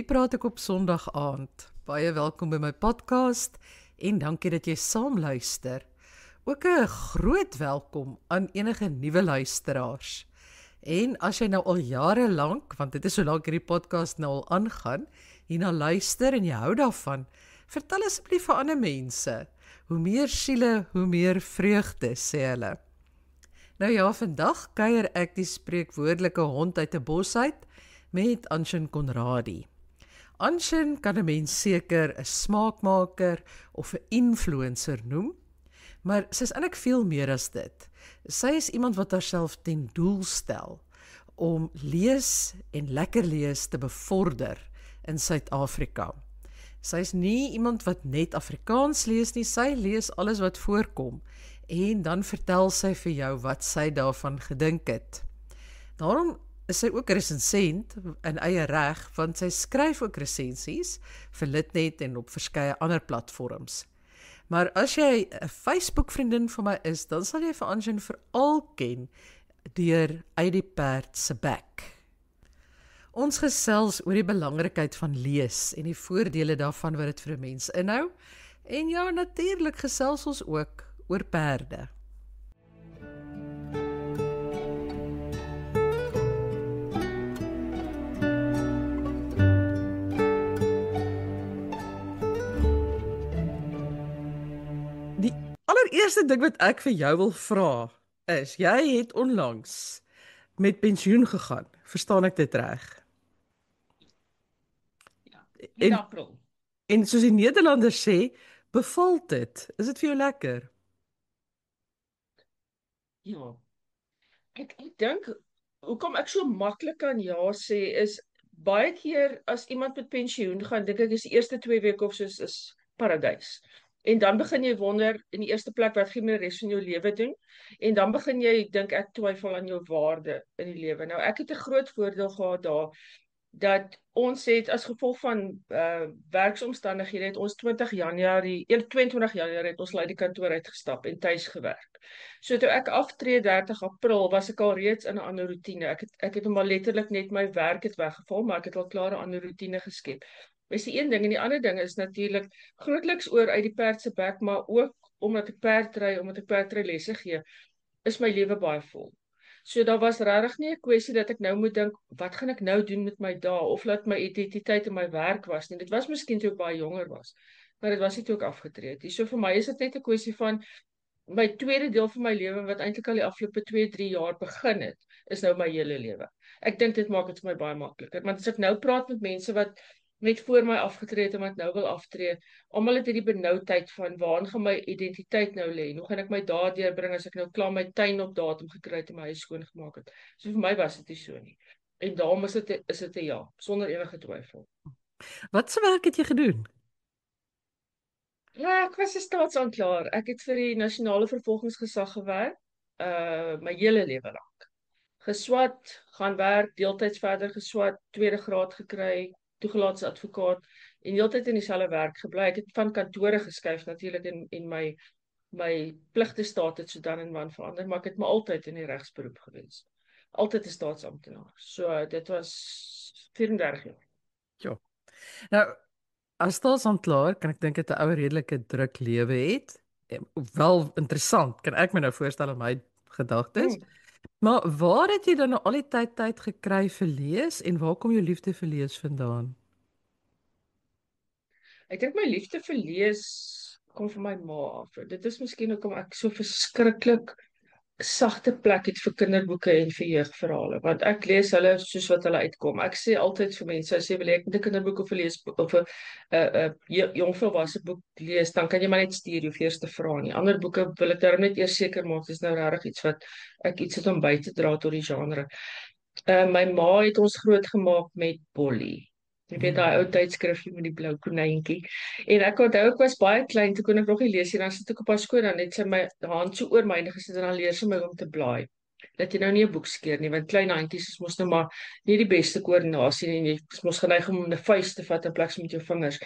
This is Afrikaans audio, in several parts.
wie praat ek op Sondag aand? Baie welkom by my podcast en dankie dat jy saam luister. Ook 'n groot welkom aan enige nuwe luisteraars. En as jy nou al jare lank, want dit is so lank hierdie podcast nou al aangaan, hierna luister en jy hou daarvan, vertel asseblief vir ander mense. Hoe meer siele, hoe meer vreugde, sê hulle. Nou ja, vandag kuier ek die spreekwoordelike hond uit 'n bos uit met Anshin Conradie. Anshin kan 'n mens seker 'n smaakmaker of 'n influencer noem, maar sy is eintlik veel meer as dit. Sy is iemand wat haarself ten doel stel om lees en lekker lees te bevorder in Suid-Afrika. Sy is nie iemand wat net Afrikaans lees nie, sy lees alles wat voorkom en dan vertel sy vir jou wat sy daarvan gedink het. Daarom is sy ook resensent in eie reg, want sy skryf ook resensies vir Litnet en op verskeie ander platforms. Maar as jy 'n Facebook-vriendin van my is, dan sal jy vir Anshin veral ken deur Uit die Perd se Bek. Ons gesels oor die belangrikheid van lees en die voordele daarvan wat dit vir 'n mens inhou. En ja, natuurlik gesels ons ook oor perde. Die allereerste ding wat ek vir jou wil vra is, jy het onlangs met pensioen gegaan, verstaan ek dit reg? In April. En soos die Nederlanders sê, beval dit? Is dit vir jou lekker? Ja. Ek dink, hoekom ek so maklik kan ja sê, is baie keer as iemand met pensioen gaan, dink ek is die eerste 2 weke of soos is paradys. En dan begin jy wonder in die eerste plek, wat gaan jy met die res van jou lewe doen? En dan begin jy, dink ek, twyfel aan jou waarde in die lewe. Nou, ek het 'n groot voordeel gehad daar, dat ons het as gevolg van werksomstandighede het ons 22 Januarie het ons uit die kantoor uitgestap en tuis gewerk. So toe ek aftree 30 April was ek al reeds in 'n ander roetine. Ek het hom al letterlik net my werk het weggeval, maar ek het al klaar 'n ander roetine geskep. Dis die een ding en die ander ding is natuurlik grootliks oor Uit die Perd se Bek, maar ook omdat ek perdry lesse gee, is my lewe baie vol. So daar was regtig nie 'n kwessie dat ek nou moet dink, wat gaan ek nou doen met my dae, of laat my identiteit in my werk was nie. Dit was miskien toe ek baie jonger was, maar dit was nie toe ek afgetree het. So vir my is dit net 'n kwessie van my tweede deel van my lewe, wat eintlik al die afgelope 2-3 jaar begin het, is nou my hele lewe. Ek dink dit maak dit vir my baie makliker, want as ek nou praat met mense wat net voor my afgetree het en wat nou wil aftree, almal het hierdie benoudheid van waar gaan my identiteit nou lê? Hoe gaan ek my dae deurbring as ek nou klaar my tuin op datum gekry het en my huis skoon gemaak het? So vir my was dit nie so nie. En daarom is dit 'n ja, sonder enige twyfel. Wat se werk het jy gedoen? Ja, ek was 'n staatsaanklaer. Ek het vir die nasionale vervolgingsgesag gewerk, my hele lewe lank. Geswat, gaan werk, deeltyds verder geswat, tweede graad gekry, toegelaat as advokaat en heeltyd in dieselfde werk gebly. Ek het van kantore geskuif natuurlik en my pligte staat het sodan en wan verander, maar ek het maar altyd in die regsberoep gewees. Altyd 'n staatsamptenaar. So dit was 34 jaar. Ja. Nou, as staatsaanklaer kan ek dink dat 'n ou redelike druk lewe het. Wel interessant, kan ek my nou voorstel in my gedagtes. Maar waar het jy dan nou al die tyd gekry vir lees en waar kom jou liefde vir lees vandaan? Ek dink my liefde vir lees kom van my ma af. Dit is miskien hoekom ek so verskriklik sagte plek het vir kinderboeke en vir jeugverhale, want ek lees hulle soos wat hulle uitkom. Ek sê altyd vir mense, as jy wil ek 'n kinderboek of 'n leesboek of 'n jongvolwasse boek lees, dan kan jy maar net stuur, hoef eers te vra nie. Ander boeke wil ek daarom net eers seker maak, dis nou regtig iets wat ek iets het om by te dra tot die genre. My ma het ons grootgemaak met Polly. Jy weet daai ou tydskrifgie met die blou konyntjie. En ek onthou ek was baie klein, toe kon ek nog nie lees nie, dan sit ek op haar skoot, dan het sy my hand so oor myne gesit en dan leer sy my om te blaai. Dat jy nou nie 'n boek skeer nie, want klein handjies is mos nou maar nie die beste koördinasie nie, en jy is mos geneig om 'n vuis te vat in plaas met jou vingers.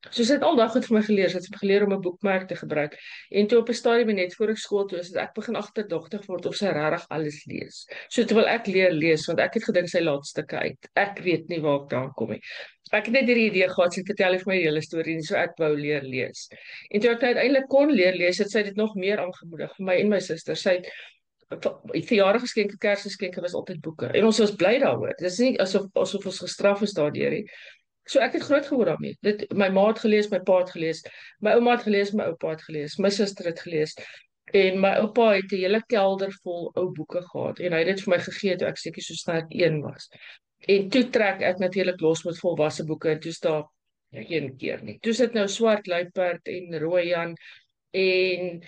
So sy het al daai goed vir my geleer, sy het geleer om 'n boekmerk te gebruik. En toe op 'n stadium net voor ek skool toe is, het ek begin agterdogtig word of sy regtig alles lees. So terwyl ek leer lees, want ek het gedink sy laat stukke uit. Ek weet nie waar ek daar kom nie. Ek het net hierdie idee gehad, sy vertel vir my die hele storie en so ek wou leer lees. En toe ek uiteindelik kon leer lees, het sy dit nog meer aangemoedig vir my en my suster. Sy het verjaardag geskenke, Kersgeskenke was altyd boeke. En ons was bly daaroor. Dit is nie asof ons gestraf is daardeur nie. So ek het groot geword daarmee. My ma het gelees, my pa het gelees, my ouma het gelees, my oupa het gelees, my suster het gelees. En my oupa het 'n hele kelder vol ou boeke gehad en hy het dit vir my gegee toe ek seker so sterk 1 was. En toe trek ek natuurlik los met volwasse boeke en toe staan geen keer nie. Toe sit nou Swart Luiperd en Rooi Jan en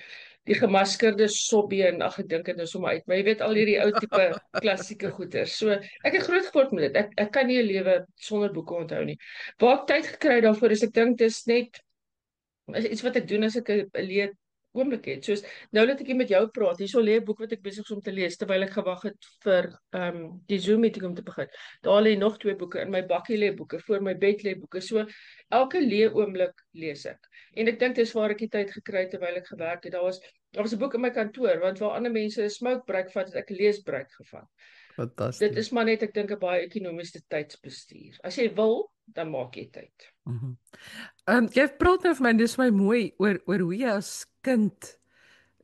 die gemaskerde Sobbie en ag ek dink dit nou sommer uit. Maar jy weet al hierdie ou tipe klassieke goeters. So ek het groot geword met dit. Ek kan nie 'n lewe sonder boeke onthou nie. Waar ek tyd gekry daarvoor is ek dink dis net is iets wat ek doen as ek 'n leë oomblik het. Soos nou dat ek hier met jou praat, hierso lê 'n boek wat ek besig is om te lees terwyl ek gewag het vir die Zoom meeting om te begin. Daar lê nog 2 boeke in my bakkie lê boeke, voor my bed lê boeke. So elke leë oomblik lees ek. En ek dink dis waar ek die tyd gekry het terwyl ek gewerk het. Daar was 'n boek in my kantoor want waar ander mense 'n smoke break vat, het ek 'n leesbreek gevat. Dit Fantasties. is maar net ek dink 'n baie ekonomiese tydsbestuur. As jy wil, dan maak jy tyd. Mhm. Jy praat nou vir my, dis my mooi oor hoe jy as kind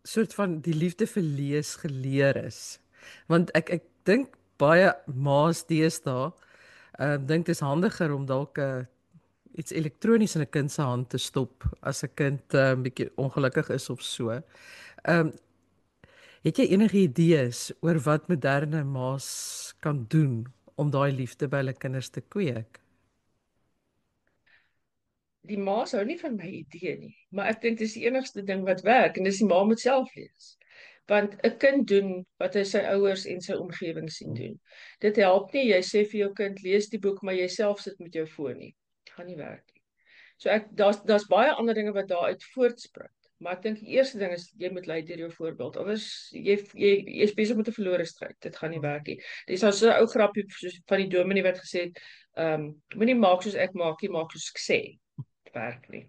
soort van die liefde vir lees geleer is. Want ek dink baie ma's deesdae dink dit is handiger om dalk iets elektronies in 'n kind se hand te stop as 'n kind 'n bietjie ongelukkig is of so. Ehm het jy enige idees oor wat moderne ma's kan doen om daai liefde by hulle kinders te kweek? Die ma's hou nie van my idee nie, maar ek dink dis die enigste ding wat werk en dis die ma moet self lees. Want 'n kind doen wat hy sy ouers en sy omgewing sien doen. Dit help nie jy sê vir jou kind lees die boek maar jy self sit met jou foon nie. Gaan nie werk nie. So daar's baie ander dinge wat daaruit voortspruit. Maar ek dink die eerste ding is jy moet lei deur jou voorbeeld. Anders jy's besig met 'n verlore stryd. Dit gaan nie werk nie. Dis so 'n ou grappie soos van die dominee wat gesê het, moenie maak soos ek maak nie, maak soos ek sê. Dit werk nie.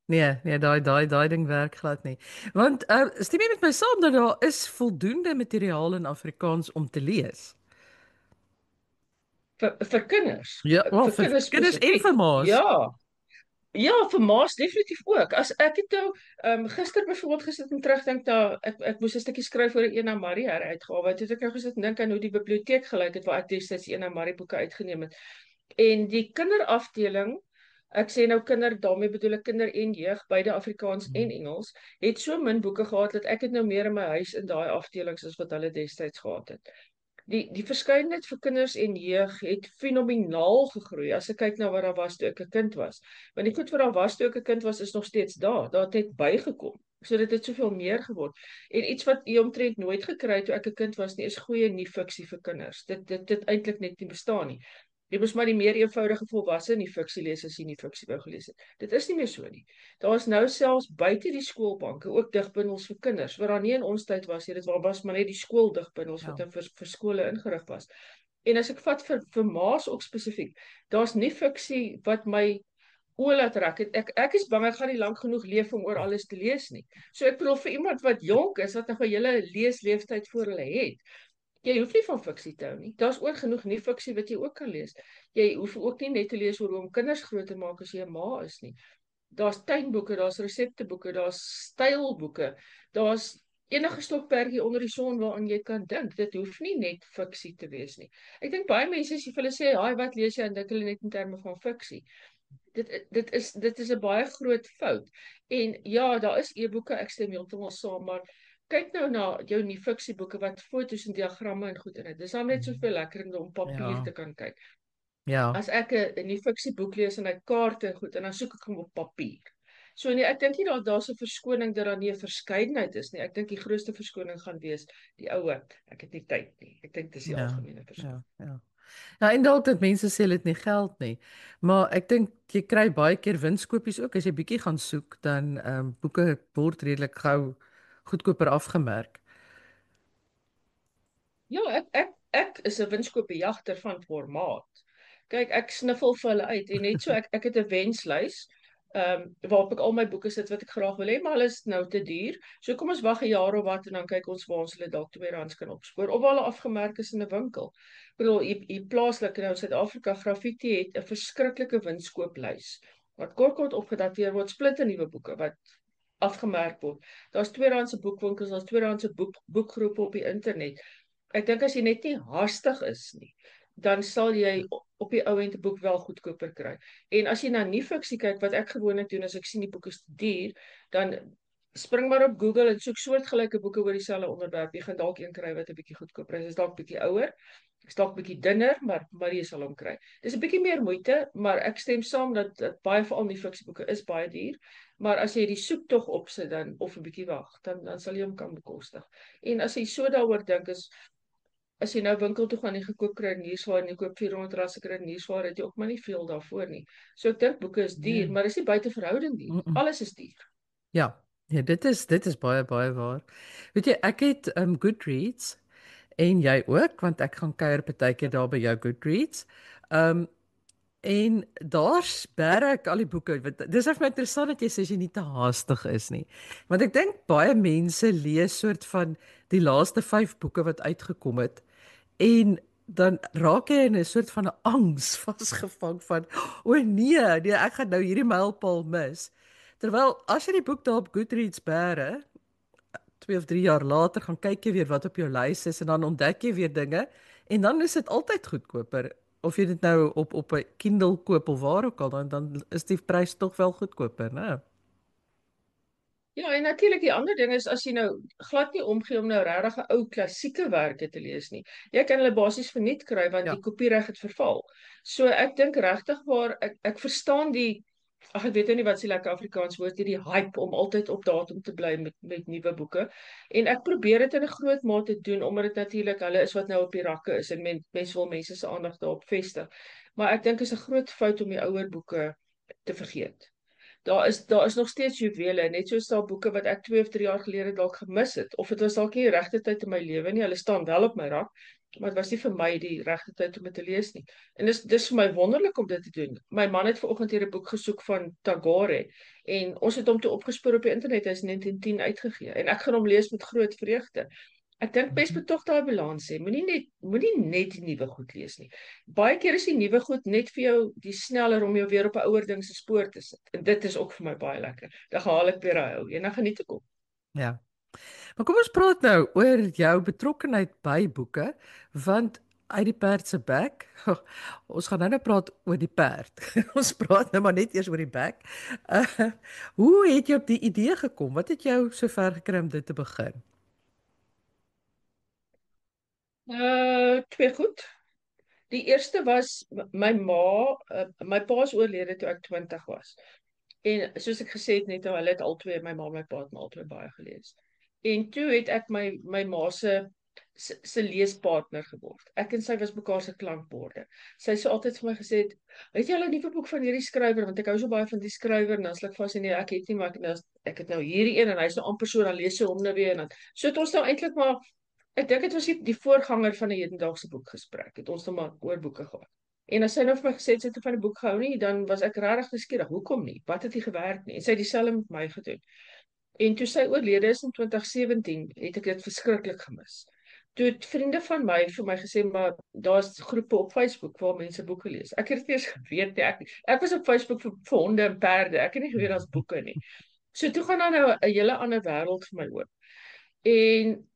Nee, nee, daai ding werk glad nie. Want stem jy met my saam dat daar is voldoende materiaal in Afrikaans om te lees? Vir kinders, Ja, wel vir vir kinders kinders en spesifiek. vir ma's. Ja. Ja, vir ma's definitief ook. As ek het nou gister byvoorbeeld gesit en terugdink daar ek moes 'n stukkie skryf oor 'n Ena Marie heruitgawe. Toe het ek nou gesit en dink aan hoe die biblioteek gelyk het waar ek destyds Ena Marie boeke uitgeneem het. En die kinderafdeling, ek sê nou kinder, daarmee bedoel ek kinder en jeug, beide Afrikaans en Engels, het so min boeke gehad dat ek het nou meer in my huis in daai afdelings as wat hulle destyds gehad het. Die verskeidenheid vir kinders en jeug het fenomenaal gegroei as ek kyk na wat daar was toe ek 'n kind was. Want die goed wat daar was toe ek 'n kind was is nog steeds daar. Daar het bygekom. So dit het soveel meer geword. En iets wat jy omtrent nooit gekry het toe ek 'n kind was nie, is goeie nie-fiksie vir kinders. Dit eintlik net nie bestaan nie. Jy moes maar die meer eenvoudige volwasse nie-fiksie lees as jy nie-fiksie wou gelees het. Dit is nie meer so nie. Daar is nou selfs buite die skoolbanke ook digbundels vir kinders, wat daar nie in ons tyd was nie. Dit was maar net die skooldigbundels wat Ja. vir skole ingerig was. En as ek vat vir ma's ook spesifiek, daar's nie fiksie wat my oë laat raak. Ek is bang ek gaan nie lank genoeg leef om oor alles te lees nie. So ek bedoel vir iemand wat jonk is, wat nog 'n hele leesleeftyd voor hulle het, jy hoef nie van fiksie te hou nie. Daar's oor genoeg nie fiksie wat jy ook kan lees. Jy hoef ook nie net te lees oor hoe om kinders groot te maak as jy 'n ma is nie. Daar's tuinboeke, daar's resepteboeke, daar's stylboeke, daar's enige stokperdjie onder die son waaraan jy kan dink. Dit hoef nie net fiksie te wees nie. Ek dink baie mense as jy vir hulle sê, "Haai, wat lees jy?" dan dink hulle net in terme van fiksie. Dit is 'n baie groot fout. En ja, daar is e-boeke, ek stem heeltemal saam, maar kyk nou na jou nie fiksieboeke wat foto's en diagramme en goed in het. Dis dan net soveel lekkerder om papier Ja. te kan kyk. Ja. As ek 'n nie fiksieboek lees en hy kaarte en goed en dan soek ek hom op papier. So nee, ek dink nie daar's 'n verskoning dat daar nie 'n verskeidenheid is nie. Ek dink die grootste verskoning gaan wees die ouer. Ek het nie tyd nie. Ek dink dis die Ja. algemene verskoning. Ja. Ja. Ja, en dalk dat mense sê hulle het nie geld nie. Maar ek dink jy kry baie keer winskoopies ook as jy bietjie gaan soek, dan boeke word redelik gou goedkoper afgemerk. Ja, ek is 'n winskoopbejagter van formaat. Kyk, ek sniffel vir hulle uit en net so ek het 'n wenslys. Waarop ek al my boeke sit wat ek graag wil hê, maar hulle is nou te duur. So kom ons wag 'n jaar of wat en dan kyk ons waar ons hulle dalk R2 kan opspoor of waar hulle afgemerk is in 'n winkel. Ek bedoel, hier plaaslik nou in Suid-Afrika, Graffiti het 'n verskriklike winskooplys wat kort opgedateer word, splinternuwe boeke wat afgemerk word. Daar's R2 boekwinkels, daar's R2 boekgroepe op die internet. Ek dink as jy net nie haastig is nie, dan sal jy op die ou end 'n boek wel goedkoper kry. En as jy na nie-fiksie kyk, wat ek gewoonlik doen as ek sien die boek is te duur, dan spring maar op Google en soek soortgelyke boeke oor dieselfde onderwerp. Jy gaan dalk een kry wat 'n bietjie goedkoper is. Is dalk bietjie ouer, is dalk bietjie dunner, maar jy sal hom kry. Dis 'n bietjie meer moeite, maar ek stem saam dat baie veral nie-fiksieboeke is baie duur. Maar as jy die soektog opsit dan of 'n bietjie wag, dan sal jy hom kan bekostig. En as jy so daaroor dink, as jy nou winkel toe gaan en gekoop kruideniersware en jy koop R400 se kruideniersware, het jy ook maar nie veel daarvoor nie. So ek dink boeke is duur, Nee. maar dis nie buite verhouding duur. Alles is duur. Ja, ja, dit is baie baie waar. Weet jy, ek het Goodreads en jy ook, want ek gaan kuier partykeer daar by jou Goodreads. Um en daar bære ek al die boeke. Dis vir my interessant dat jy sê jy nie te haastig is nie. Want ek dink baie mense lees soort van die laaste 5 boeke wat uitgekom het en dan raak jy in 'n soort van 'n angs vasgevang van o nee, ek gaan nou hierdie mylpaal mis. Terwyl as jy die boek daar op Goodreads bære, 2 of 3 jaar later gaan kyk jy weer wat op jou lys is en dan ontdek jy weer dinge en dan is dit altyd goedkoper of jy dit nou op 'n Kindle koop of waar ook al dan is die prys tog wel goedkoper, né? Ja, en natuurlik die ander ding is as jy nou glad nie omgee om nou regtig 'n ou klassieke werke te lees nie. Jy kan hulle basies verniet kry want Ja. die kopiereg het verval. So ek dink regtig waar ek verstaan die ag ek weet nou nie wat se lekker Afrikaans woord hierdie hype om altyd op datum te bly met nuwe boeke. En ek probeer dit in 'n groot mate doen omdat dit natuurlik hulle is wat nou op die rakke is en mense wil mense se aandag daarop vestig. Maar ek dink is 'n groot fout om die ouer boeke te vergeet. Daar is nog steeds juwele, net soos daar boeke wat ek 2 of 3 jaar gelede dalk gemis het, of dit was dalk nie die regte tyd in my lewe nie. Hulle staan wel op my rak, maar dit was nie vir my die regte tyd om dit te lees nie. En dis vir my wonderlik om dit te doen. My man het vanoggend hier 'n boek gesoek van Tagore en ons het hom toe opgespoor op die internet. Hy is in 1910 uitgegee en ek gaan hom lees met groot vreugde. Ek dink mens moet tog daai balans hê. Moenie net die nuwe goed lees nie. Baie keer is die nuwe goed net vir jou die sneller om jou weer op 'n ouer ding se spoor te sit. En dit is ook vir my baie lekker. Dan haal ek weer daai ou en dan geniet ek hom. Ja. Maar kom ons praat nou oor jou betrokkeheid by boeke, want uit die perd se bek. Ons gaan nou praat oor die perd. Ons praat nou maar net eers oor die bek. Uh, hoe het jy op die idee gekom? Wat het jou so ver gekry om dit te begin? Twee goed. Die eerste was my ma, my pa is oorlede toe ek 20 was. En soos ek gesê het net nou, hulle het albei my ma en my pa het my albei baie gelees. En toe het ek my ma se leespartner geword. Ek en sy was mekaar se klankborde. Sy sê altyd vir my gesê, "Het jy al 'n nuwe boek van hierdie skrywer?" Want ek hou so baie van die skrywer en dan sê ek vir sy nee, ek het nie, maar ek het nou hierdie een en hy's nou amper so dan lees sy hom nou weer en dan. So het ons nou eintlik maar ek dink dit was die voorganger van 'n hedendaagse boekgesprek. Het ons nou maar oor boeke gehad. En as sy nou vir my gesê het sy het van 'n boek gehou nie, dan was ek regtig nuuskierig. Hoekom nie? Wat het nie gewerk nie? En sy het dieselfde met my gedoen. En toe sy oorlede is in 2017, het ek dit verskriklik gemis. Toe het vriende van my vir my gesê maar daar's groepe op Facebook waar mense boeke lees. Ek het dit eers geweet nie. Ek was op Facebook vir honde en perde. Ek het nie geweet daar's boeke nie. So toe gaan dan nou 'n hele ander wêreld vir my oop. En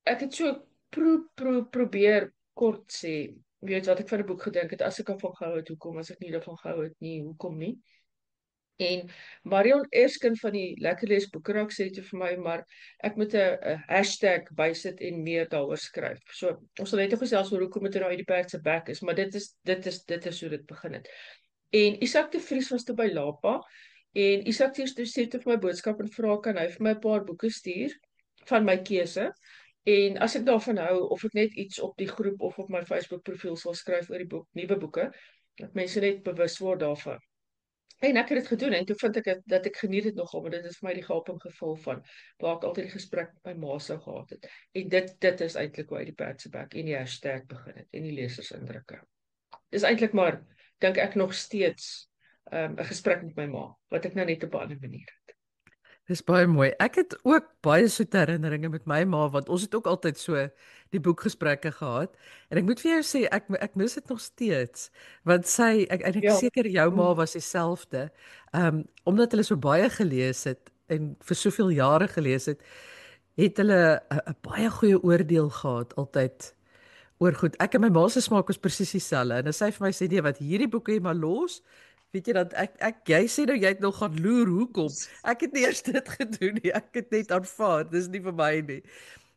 ek het so probeer kort sê, weet wat ek van 'n boek gedink het, as ek daarvan gehou het, hoekom, as ek nie daarvan gehou het nie, hoekom nie? En Marion Erskine van die Lekker Lees Boekerak sê toe vir my, maar ek moet 'n hashtag bysit en meer daaroor skryf. So ons sal net gesels oor hoekom dit nou uit die perd se bek is, maar dit is hoe dit begin het. En Isak de Vries was toe by Lapa en Isak stuur toe vir my boodskap en vra kan hy vir my 'n paar boeke stuur van my keuse. En as ek daarvan hou of ek net iets op die groep of op my Facebook profiel sal skryf oor die nuwe boeke, dat mense net bewus word daarvan. En ek het dit gedoen en toe vind ek dat ek geniet dit nogal, maar dit is vir my die gaping gevoel van waar ek altyd die gesprek met my ma sou gehad het. En dit is eintlik hoe uit die perd se bek en die hashtag begin het en die lesersindrukke. Dis eintlik maar dink ek nog steeds 'n gesprek met my ma, wat ek nou net op 'n ander manier het. Dis baie mooi. Ek het ook baie soete herinneringe met my ma want ons het ook altyd so die boekgesprekke gehad. En ek moet vir jou sê ek mis dit nog steeds want sy ek Ja. seker jou ma was dieselfde. Omdat hulle so baie gelees het en vir soveel jare gelees het hulle 'n baie goeie oordeel gehad altyd oor goed. Ek en my ma se smaak was presies dieselfde. En as sy vir my sê nee, wat hierdie boeke jy maar los, weet jy dat jy sê nou jy het nog gaan loer hoekom. Ek het nie eers dit gedoen nie. Ek het net aanvaar. Dis nie vir my nie.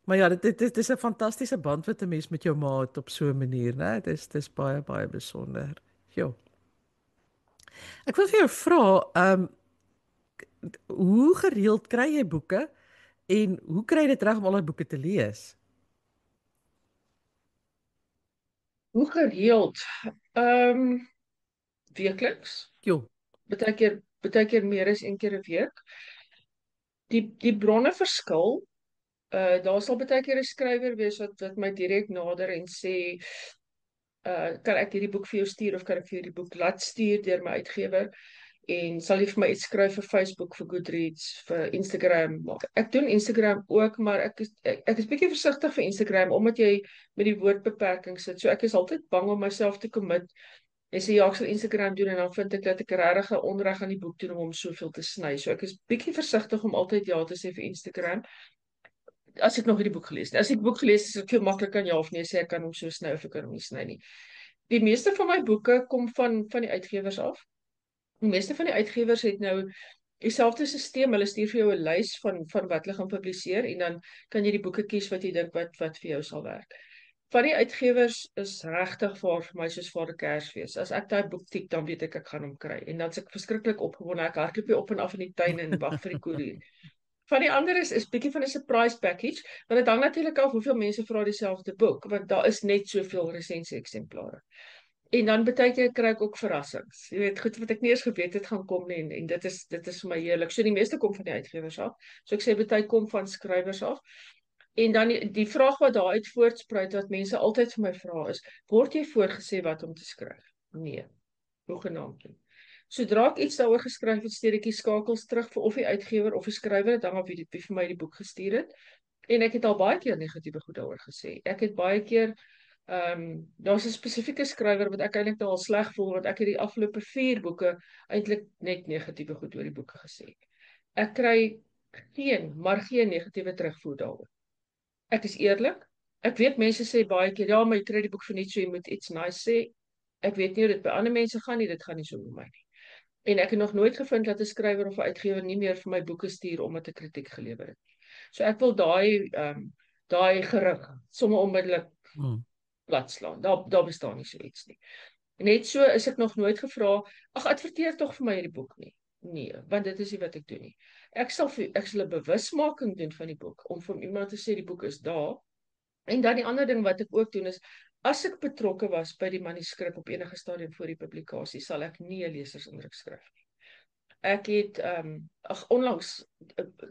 Maar ja, dit is 'n fantastiese band wat 'n mens met jou ma het op so 'n manier, né? Dis baie baie besonder. Ja. Ek wil vir jou vra, hoe gereeld kry jy boeke en hoe kry jy dit reg om al die boeke te lees? Hoe gereeld? Weekliks. Jo. Baie keer meer as een keer 'n week. Die bronne verskil. Daar sal baie keer 'n skrywer wees wat my direk nader en sê, kan ek hierdie boek vir jou stuur of kan ek vir jou die boek laat stuur deur my uitgewer? En sal jy vir my iets skryf vir Facebook, vir Goodreads, vir Instagram? Ek doen Instagram ook, maar ek is bietjie versigtig vir Instagram omdat jy met die woordbeperking sit. So ek is altyd bang om myself te commit. En sê ja, ek sal Instagram doen en dan vind ek dat ek regtig 'n onreg aan die boek doen om hom soveel te sny. So ek is bietjie versigtig om altyd ja te sê vir Instagram as ek nog hierdie boek gelees het. As ek die boek gelees het, is ek veel makliker kan ja of nee sê ek kan hom so sny of ek kan hom nie sny nie. Die meeste van my boeke kom van die uitgewers af. Die meeste van die uitgewers het nou dieselfde stelsel. Hulle stuur vir jou 'n lys van wat hulle gaan publiseer en dan kan jy die boeke kies wat jy dink wat vir jou sal werk. Van die uitgewers is regtig vir my soos Vader Kersfees. As ek daai boek tik, dan weet ek gaan hom kry. En dan is ek verskriklik opgewonde. Ek hardloop hier op en af in die tuin en wag vir die koerier. Van die ander is bietjie van 'n surprise package, want dit hang natuurlik af hoeveel mense vra dieselfde boek, want daar is net soveel resensie eksemplare. En dan baie keer kry ek ook verrassings. Jy weet, goed wat ek nie eens geweet het gaan kom nie en dit is vir my heerlik. So die meeste kom van die uitgewers af. So ek sê baie kom van skrywers af. En dan die vraag wat daaruit voortspruit wat mense altyd vir my vra is, word jy voorgesê wat om te skryf? Nee, hoegenaamd nie. Sodra ek iets daaroor geskryf het, stuur ek die skakels terug vir of die uitgewer of die skrywer, dit hang af wie vir my die boek gestuur het. En ek het al baie keer negatiewe goed daaroor gesê. Ek het baie keer daar's 'n spesifieke skrywer wat ek eintlik nou al sleg voel want ek het die afgelope 4 boeke eintlik net negatiewe goed oor die boeke gesê. Ek kry geen negatiewe terugvoer daaroor. Ek is eerlik. Ek weet mense sê baie keer ja, maar jy kry die boek vir niks, so jy moet iets nice sê. Ek weet nie hoe dit by ander mense gaan nie, dit gaan nie so met my nie. En ek het nog nooit gevind dat 'n skrywer of 'n uitgewer nie meer vir my boeke stuur omdat 'n kritiek gelewer het. So ek wil daai gerug sommer onmiddellik platslaan. Daar bestaan nie so iets nie. Net so is ek nog nooit gevra, ag adverteer tog vir my hierdie boek nie. Nee, want dit is nie wat ek doen nie. Ek sal 'n bewusmaking doen van die boek om vir iemand te sê die boek is daar. En dan die ander ding wat ek ook doen is as ek betrokke was by die manuskrip op enige stadium voor die publikasie, sal ek nie 'n lesersindruk skryf nie. Ek het onlangs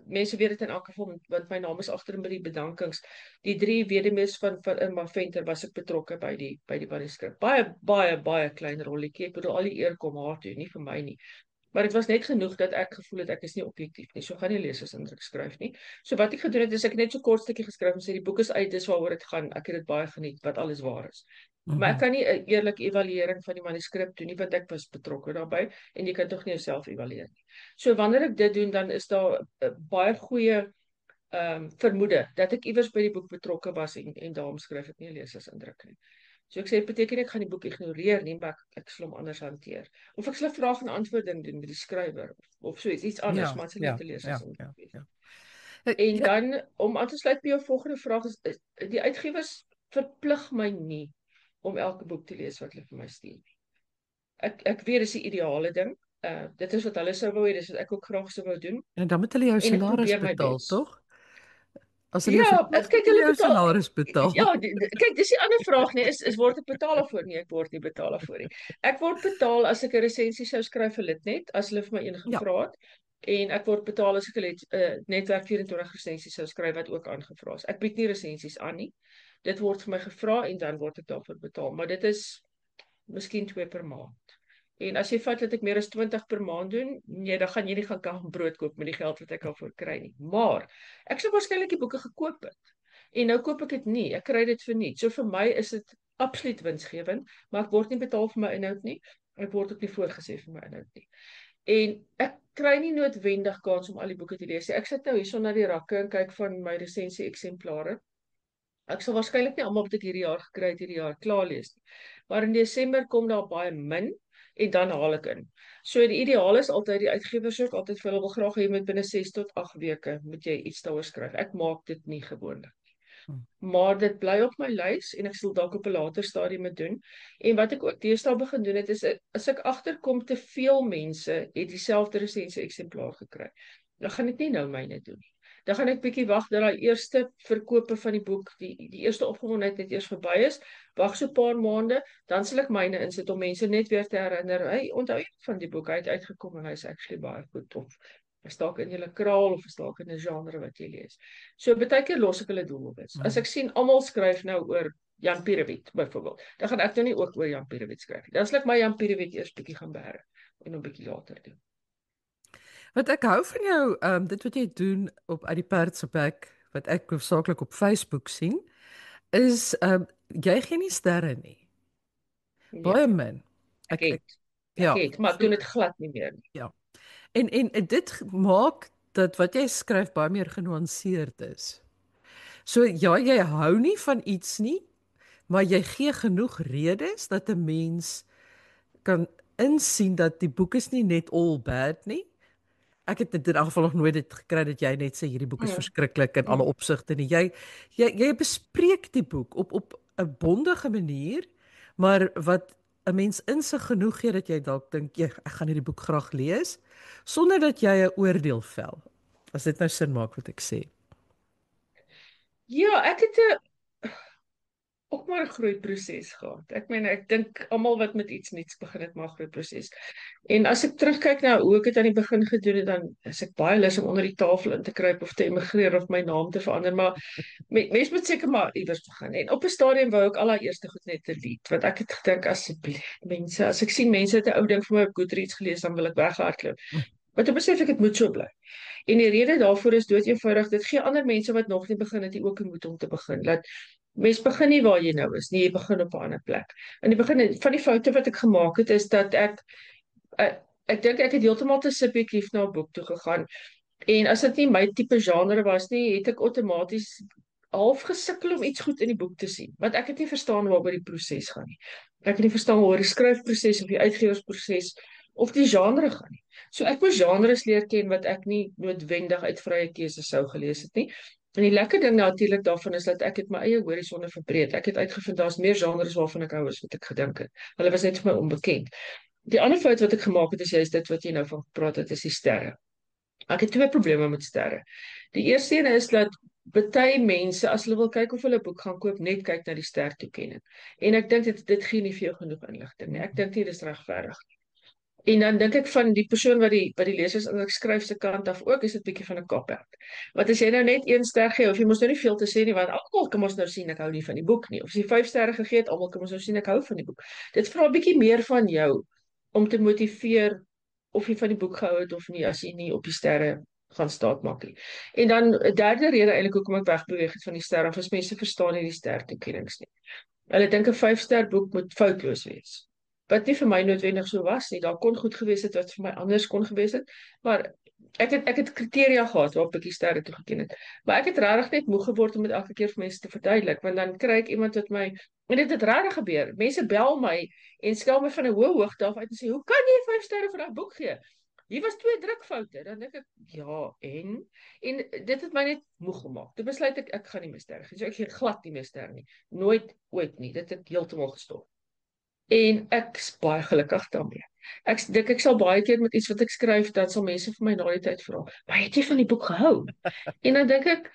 mense weet dit in elk geval want my naam is agter by die bedankings. Die 3 weduwees van Irma Venter was ek betrokke by die manuskrip. Baie klein rolletjie. Ek bedoel al die eer kom haar toe, nie vir my nie. Maar dit was net genoeg dat ek gevoel het ek is nie objektief nie. So gaan nie lesersindruk skryf nie. So wat ek gedoen het is ek net so kort stukkie geskryf en sê die boek is uit, dis waaroor dit gaan. Ek het dit baie geniet wat alles waar is. Maar ek kan nie 'n eerlike evaluering van die manuskrip doen nie want ek was betrokke daarbey en jy kan tog nie jouself evalueer nie. So wanneer ek dit doen dan is daar 'n baie goeie vermoede dat ek iewers by die boek betrokke was en daarom skryf ek nie 'n lesersindruk nie. So ek sê dit beteken ek gaan die boek ignoreer nie, maar ek sal hom anders hanteer. Of ek sal 'n vraag en antwoord ding doen met die skrywer of so iets anders, maar dit sal nie te lesersindruk wees. En dan om aan te sluit by jou volgende vraag is die uitgewers verplig my nie om elke boek te lees wat hulle vir my stuur. Ek weet dis die ideale ding. Dit is wat hulle sou wou hê, dis wat ek ook graag sou wou doen. En dan moet hulle jou salaris betaal, tog? As hulle kyk hulle jou salaris betaal. Ja, kyk, dis die ander vraag nie, is word ek betaal daarvoor nie? Ek word nie betaal daarvoor nie. Ek word betaal as ek 'n resensie sou skryf vir Litnet, as hulle vir my een gevra het. En ek word betaal as ek 'n netwerk 24 resensies sou skryf wat ook aangevra is. Ek bied nie resensies aan nie. Dit word vir my gevra en dan word ek daarvoor betaal, maar dit is miskien 2 per maand. En as jy vat dat ek meer as 20 per maand doen, nee, dan gaan jy nie kan brood koop met die geld wat ek daarvoor kry nie. Maar ek sou waarskynlik die boeke gekoop het. En nou koop ek dit nie. Ek kry dit vir niks. So vir my is dit absoluut winsgewend, maar ek word nie betaal vir my inhoud nie. Ek word ook nie voorgesê vir my inhoud nie. En ek kry nie noodwendig kans om al die boeke te lees nie. Ek sit nou hierso na die rakke en kyk van my resensie eksemplare. Ek sal waarskynlik nie almal wat ek hierdie jaar gekry het hierdie jaar klaar lees nie. Maar in Desember kom daar baie min en dan haal ek in. So die ideaal is altyd die uitgewers ook altyd vir hulle wil graag hê jy moet binne 6 tot 8 weke moet jy iets daaroor skryf. Ek maak dit nie gewoonlik. Maar dit bly op my lys en ek sal dalk op 'n later stadium dit doen. En wat ek ook deesdae begin doen het is as ek agterkom te veel mense het dieselfde resensie eksemplaar gekry, dan gaan ek nie nou myne doen nie. Dan gaan ek bietjie wag dat daai eerste verkope van die boek, die eerste opgewondenheid net eers verby is. Wag so 'n paar maande, dan sal ek myne insit om mense net weer te herinner, hey, onthou jy van die boek, hy het uitgekom en hy's actually baie goed of is dalk in julle kraal of is dalk in 'n genre wat jy lees. So baie keer los ek hulle doelwits. As ek sien almal skryf nou oor Jan Pierewet byvoorbeeld, dan gaan ek nou nie ook oor Jan Pierewet skryf nie. Dan sal ek my Jan Pierewet eers bietjie gaan bære en dan bietjie later doen. Wat ek hou van jou, dit wat jy doen op uit die perd se bek, wat ek hoofsaaklik op Facebook sien, is jy gee nie sterre nie. Ja, Baie min. ek Ek het, ja, maar ek doen dit glad nie meer nie. ja. En dit maak dat wat jy skryf baie meer genuanceerd is. So ja, jy hou nie van iets nie, maar jy gee genoeg redes dat 'n mens kan insien dat die boek is nie net all bad nie. Ek het in elk geval nog nooit dit gekry dat jy net sê hierdie boek is verskriklik in alle opsigte nie. Jy bespreek die boek op 'n bondige manier, maar wat 'n mens insig genoeg gee dat jy dalk dink ek gaan hierdie boek graag lees sonder dat jy 'n oordeel vel. As dit nou sin maak wat ek sê. Ja, ek het ook maar 'n groeiproses gehad. Ek meen ek dink almal wat met iets nuuts begin het, maar 'n groeiproses. En as ek terugkyk na hoe ek dit aan die begin gedoen het, dan is ek baie lus om onder die tafel in te kruip of te emigreer of my naam te verander, maar mens moet seker maar iewers begin. En op 'n stadium wou ek al daai eerste goed net delete, want ek het gedink asseblief mense, as ek sien mense het 'n ou ding vir my op Goodreads gelees, dan wil ek weghardloop. Maar toe besef ek dit moet so bly. En die rede daarvoor is dood eenvoudig, dit gee ander mense wat nog nie begin het, die ook 'n moed om te begin. Laat mens begin nie waar jy nou is nie, jy begin op 'n ander plek. In die begin van die foute wat ek gemaak het is dat ek dink ek het heeltemal te subjektief na 'n boek toe gegaan. En as dit nie my tipe genre was nie, het ek outomaties half gesukkel om iets goed in die boek te sien, want ek het nie verstaan waaroor die proses gaan nie. Ek het nie verstaan waaroor die skryfproses of die uitgewersproses of die genre gaan nie. So ek moes genres leer ken wat ek nie noodwendig uit vrye keuse sou gelees het nie. En die lekker ding natuurlik daarvan is dat ek het my eie horisonne verbreed. Ek het uitgevind daar's meer genres waarvan ek hou as wat ek gedink het. Hulle was net vir my onbekend. Die ander fout wat ek gemaak het is juist dit wat jy nou van gepraat het, is die sterre. Ek het twee probleme met sterre. Die eerste een is dat baie mense as hulle wil kyk of hulle 'n boek gaan koop, net kyk na die stertoekenning. En ek dink dit gee nie vir jou genoeg inligting nie. Ek dink nie dis regverdig nie. En dan dink ek van die persoon wat die lesers indruk skryf se kant af ook, is dit bietjie van 'n cop-out. Want as jy nou net 1 ster gee, of jy mos nou nie veel te sê nie, want almal kan mos nou sien ek hou nie van die boek nie. Of as jy 5 sterre gegee het, almal kan mos nou sien ek hou van die boek. Dit vra 'n bietjie meer van jou om te motiveer of jy van die boek gehou het of nie, as jy nie op die sterre gaan staat maak nie. En dan 'n derde rede eintlik hoekom ek wegbeweeg het van die sterre, of as mense verstaan nie die stertoekennings nie. Hulle dink 'n 5-ster boek moet foutloos wees. Wat nie vir my noodwendig so was nie. Daar kon goed gewees het wat vir my anders kon gewees het, maar ek het kriteria gehad waarop ek die sterre toegeken het. Maar ek het regtig net moeg geword om dit elke keer vir mense te verduidelik, want dan kry ek iemand wat my en dit het regtig gebeur. Mense bel my en skel my van 'n hoë hoogte af uit en sê, "Hoe kan jy 5 sterre vir daai boek gee? Hier was 2 drukfoute." Dan dink ek, "Ja, en dit het my net moeg gemaak. Toe besluit ek gaan nie meer sterre gee. So ek gee glad nie meer sterre nie. Nooit ooit nie. Dit het heeltemal gestop. En ek's baie gelukkig daarmee. Ek dink ek sal baie keer met iets wat ek skryf, dan sal mense vir my na die tyd vra, "Maar het jy van die boek gehou?" En dan dink ek,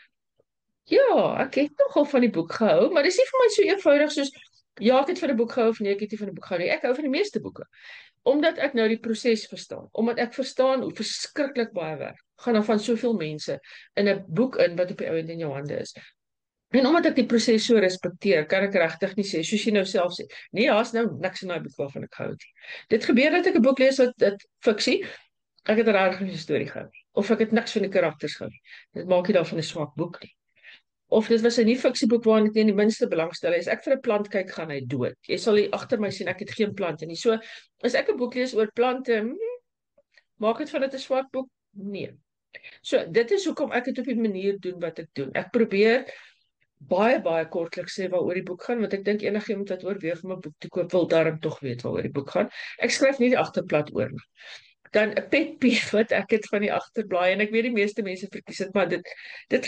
"Ja, ek het nogal van die boek gehou, maar dis nie vir my so eenvoudig soos ja, ek het van 'n boek gehou of nee, ek het nie van 'n boek gehou nie. Ek hou van die meeste boeke, omdat ek nou die proses verstaan, omdat ek verstaan hoe verskriklik baie werk gaan daar van soveel mense in 'n boek in wat op die ou end in jou hande is. En omdat ek die proses so respekteer, kan ek regtig nie sê, soos jy nou self sê, nee, daar's nou niks in daai boek waarvan ek gehou het nie. Dit gebeur dat ek 'n boek lees wat dit fiksie, ek het regtig nie 'n storie gehou nie, of ek het niks van die karakters gehou nie. Dit maak nie daarvan 'n swak boek nie. Of dit was 'n nie fiksieboek waarin ek nie die minste belangstel is. Ek vir 'n plant kyk, gaan hy dood. Jy sal hier agter my sien, ek het geen plante nie. So, as ek 'n boek lees oor plante, maak dit van dit 'n swak boek? Nee. So, dit is hoekom ek dit op die manier doen wat ek doen. Ek probeer baie kortliks sê waaroor die boek gaan, want ek dink enigiemand wat oorweeg om 'n boek te koop, wil darm tog weet waaroor die boek gaan. Ek skryf nie die agterblad oor nie. Dan 'n pet peeve wat ek het van die agterblaai, en ek weet die meeste mense verkies dit, maar dit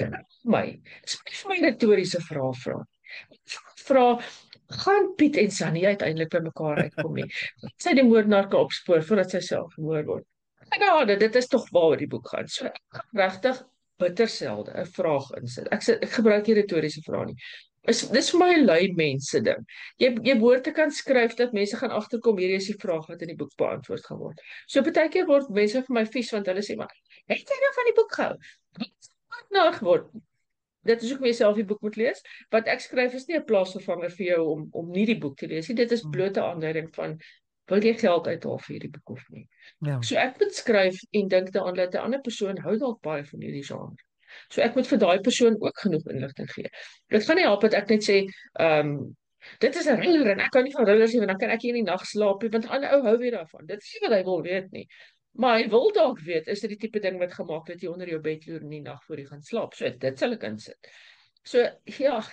raak my. Dis nie vir my retoriese vrae vra. Vra, gaan Piet en Sunny uiteindelik by mekaar uitkom nie? Sy die moordenaar kan opspoor voordat sy self vermoor word. Ja, dit is tog waaroor die boek gaan. So ek gaan regtig bitter selde 'n vraag insit. Ek gebruik nie retoriese vrae nie. Dis vir my 'n lui mense ding. Jy behoort te kan skryf dat mense gaan agterkom hierdie is die vraag wat in die boek beantwoord gaan word. So partykeer word mense vir my vies want hulle sê maar, het jy nou van die boek gehou? Wat nou geword? Dit is hoekom jy self die boek moet lees. Wat ek skryf is nie 'n plaasvervanger vir jou om nie die boek te lees nie. Dit is blote aanduiding van wil jy geld uithaal vir hierdie boek of nie. Ja. So ek moet skryf en dink daaraan dat 'n ander persoon hou dalk baie van hierdie genre. So ek moet vir daai persoon ook genoeg inligting gee. Dit gaan nie help dat ek net sê, dit is 'n thriller en ek kan nie van thrillers nie want dan kan ek nie in die nag slaap nie want 'n ander ou hou weer daarvan. Dit is nie wat hy wil weet nie. Maar hy wil dalk weet, is dit die tipe ding wat gemaak het jy onder jou bed loer in die nag voor jy gaan slaap. So dit sal ek insit. So ja,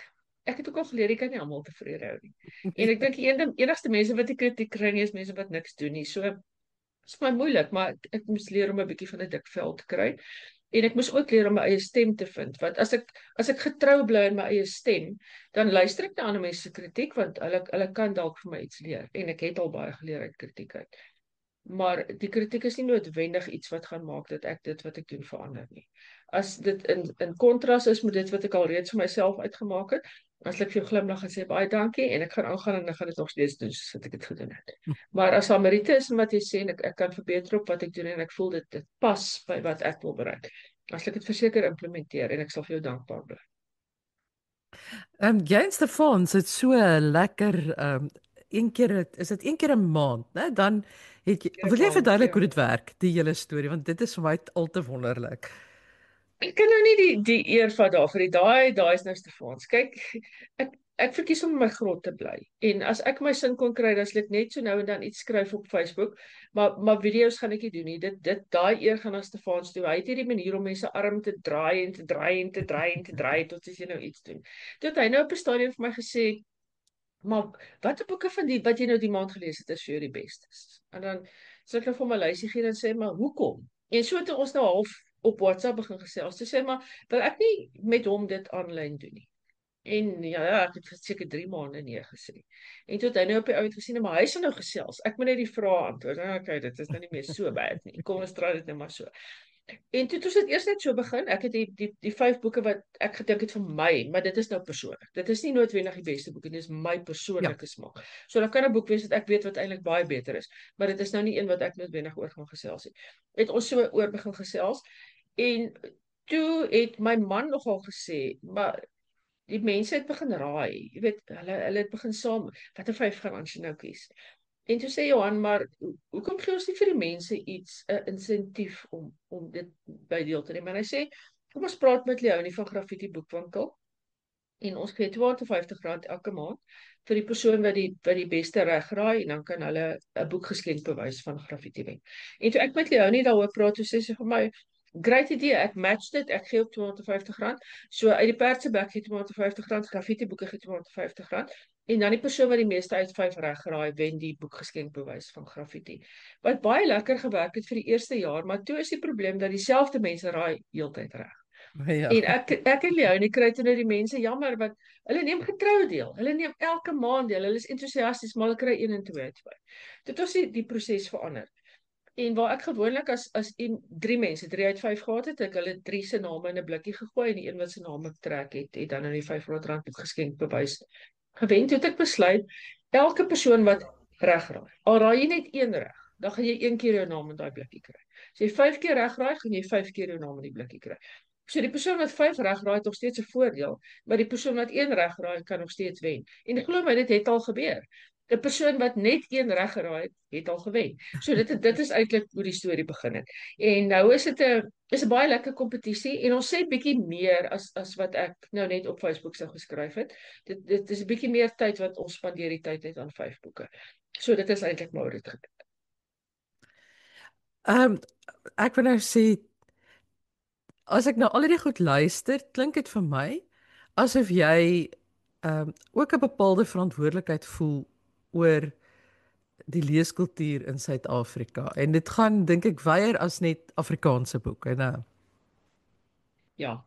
ek het ook al geleer jy kan nie almal tevrede hou nie. En ek dink die enigste mense wat die kritiek kry nie is mense wat niks doen nie. So is vir my moeilik, maar ek moes leer om 'n bietjie van 'n dik vel te kry. En ek moes ook leer om my eie stem te vind, want as ek getrou bly in my eie stem, dan luister ek na ander mense se kritiek want hulle kan dalk vir my iets leer en ek het al baie geleer uit kritiek uit. Maar die kritiek is nie noodwendig iets wat gaan maak dat ek dit wat ek doen verander nie. As dit in kontras is met dit wat ek al reeds vir myself uitgemaak het, as ek vir jou glimlag en sê baie dankie en ek gaan aangaan en ek gaan dit nog steeds doen soos wat ek dit gedoen het. Maar as daar meriete is in wat jy sê en ek kan verbeter op wat ek doen en ek voel dit pas by wat ek wil bereik. As ek dit verseker implementeer en ek sal vir jou dankbaar bly. Jy en Stefan sit so lekker is dit een keer 'n maand, né? Dan het jy wil jy verduidelik hoe dit werk, die hele storie, want dit is vir my al te wonderlik. Ek kan nou nie die eer vat daarvoor nie. Daai is nou Stefans. Kyk, ek verkies om in my grot te bly. En as ek my sin kon kry, dan sal ek net so nou en dan iets skryf op Facebook, maar video's gaan ek nie doen nie. Daai eer gaan aan Stefans toe. Hy het hierdie manier om mense arm te draai en te draai en te draai en te draai tot as jy nou iets doen. Toe het hy nou op 'n stadium vir my gesê, maar watter boeke van die wat jy nou die maand gelees het is vir jou die bestes? En dan sê ek nou vir my lysie gee en sê maar hoekom? En so het ons nou half op WhatsApp begin gesels. Toe sê maar wil ek nie met hom dit aanlyn doen nie. En ja, ek het seker 3 maande nee gesê. En toe het hy nou op die oud gesien, maar hy sal nou gesels. Ek moet net die vrae antwoord. Nou okay, dit is nou nie meer so bad nie. Kom ons draai dit net maar so. En toe het ons dit eers net so begin. Ek het die 5 boeke wat ek gedink het vir my, maar dit is nou persoonlik. Dit is nie noodwendig die beste boeke nie, dit is my persoonlike smaak. So dan kan 'n boek wees wat ek weet wat eintlik baie beter is, maar dit is nou nie een wat ek noodwendig oor gaan gesels nie. Het ons so oor begin gesels en toe het my man nogal gesê, maar die mense het begin raai. Jy weet, hulle het begin saam, watter 5 gaan ons nou kies? En toe sê Johan, maar hoekom gee ons nie vir die mense iets 'n insentief om dit by deel te neem? En hy sê, kom ons praat met Leonie van Graffiti Boekwinkel en ons gee R250 elke maand vir die persoon wat die beste regraai en dan kan hulle 'n boekgeskenkbewys van graffiti wen. En toe ek met Leonie daaroor praat, toe sê sy vir my, great idee, ek match dit, ek gee ook R250. So uit die perd se bek gee R250, graffiti boeke gee R250. En dan die persoon wat die meeste uit 5 regraai wen die boekgeskenkbewys van graffiti. Wat baie lekker gewerk het vir die eerste jaar, maar toe is die probleem dat dieselfde mense raai heeltyd reg. Ja. En ek en Leonie kry toe nou die mense jammer wat hulle neem getrou deel. Hulle neem elke maand deel. Hulle is entoesiasties, maar hulle kry 1 en 2 uit 5. Dit was die proses verander. En waar ek gewoonlik as 3 mense 3 uit 5 gehad het, ek hulle 3 se name in 'n blikkie gegooi en die een wat se naam ek trek het dan in die R500 boekgeskenkbewys gewen. Toe het ek besluit elke persoon wat reg raai. Al raai jy net 1 reg, dan gaan jy 1 keer jou naam in daai blikkie kry. As jy 5 keer reg raai, gaan jy 5 keer jou naam in die blikkie kry. So die persoon wat 5 reg raai het nog steeds 'n voordeel, maar die persoon wat 1 reg raai kan nog steeds wen. En glo my, dit het al gebeur. 'n Persoon wat net 1 reg geraai het al gewen. So dit is eintlik hoe die storie begin het. En nou is dit 'n baie lekker kompetisie en ons sê bietjie meer as wat ek nou net op Facebook sou geskryf het. Dit is 'n bietjie meer tyd wat ons spandeer die tyd net aan 5 boeke. So dit is eintlik maar hoe dit gebeur. Ek wil nou sê as ek nou al hierdie goed luister, klink dit vir my asof jy ook 'n bepaalde verantwoordelikheid voel oor die leeskultuur in Suid-Afrika. En dit gaan dink ek weier as net Afrikaanse boeke, né? Ja.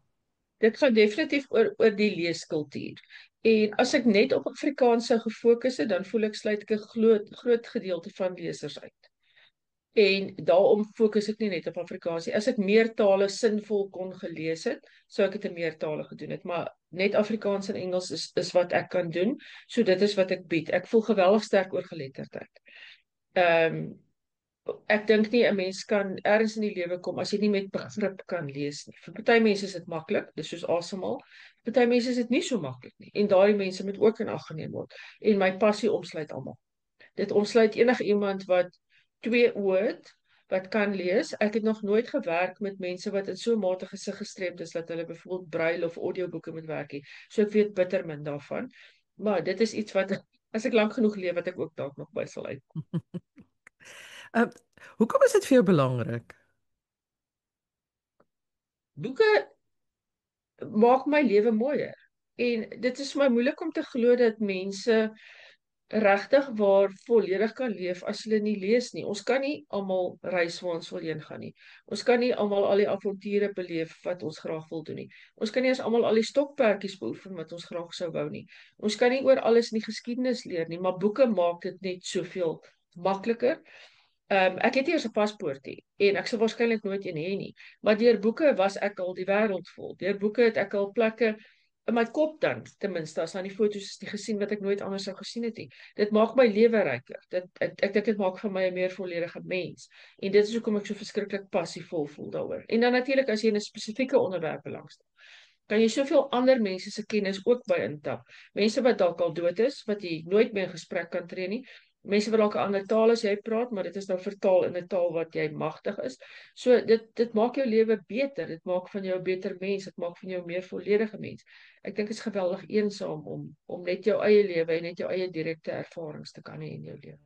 Dit gaan definitief oor die leeskultuur. En as ek net op Afrikaans sou gefokus het, dan voel ek sluit ek 'n groot gedeelte van lesers uit. En daarom fokus ek nie net op Afrikaans nie. As ek meer tale sinvol kon gelees het, sou ek dit in meer tale gedoen het, maar net Afrikaans en Engels is wat ek kan doen. So dit is wat ek bied. Ek voel geweldig sterk oor geletterdheid. Ek dink nie 'n mens kan ergens in die lewe kom as jy nie met begrip kan lees nie. Vir party mense is dit maklik, dis soos asemhaal. Vir party mense is dit nie so maklik nie. En daardie mense moet ook in ag geneem word. En my passie omsluit almal. Dit omsluit enige iemand wat 2 oë het, wat kan lees. Ek het nog nooit gewerk met mense wat in so 'n mate gesig gestremd is dat hulle byvoorbeeld braille of audioboeke moet werk nie. So ek weet bitter min daarvan. Maar dit is iets wat as ek lank genoeg leef wat ek ook dalk nog by sal uit. Hoekom is dit vir jou belangrik? Boeke maak my lewe mooier. En dit is vir my moeilik om te glo dat mense regtig waar volledig kan leef as hulle nie lees nie. Ons kan nie almal reis waar ons wil heen gaan nie. Ons kan nie almal al die avonture beleef wat ons graag wil doen nie. Ons kan nie eens almal al die stokperdjies beoefen wat ons graag sou wou nie. Ons kan nie oor alles in die geskiedenis leer nie, maar boeke maak dit net soveel makliker. Ek het nie eers 'n paspoort nie en ek sal waarskynlik nooit een hê nie. Maar deur boeke was ek al die wêreld vol. Deur boeke het ek al plekke in my kop dan ten minste as aan die foto's is nie gesien wat ek nooit anders sou gesien het nie. Dit maak my lewe ryker. Ek dink dit maak van my 'n meer volledige mens. En dit is hoekom ek so verskriklik passievol voel daaroor. En dan natuurlik as jy in 'n spesifieke onderwerp belangstel, kan jy soveel ander mense se kennis ook by intap. Mense wat dalk al dood is, wat jy nooit meer in gesprek kan tree nie. Mense wat dalk 'n ander taal as jy praat, maar dit is nou vertaal in 'n taal wat jy magtig is. So dit maak jou lewe beter. Dit maak van jou 'n beter mens. Dit maak van jou 'n meer volledige mens. Ek dink dit is geweldig eensaam om net jou eie lewe en net jou eie direkte ervarings te kan hê in jou lewe.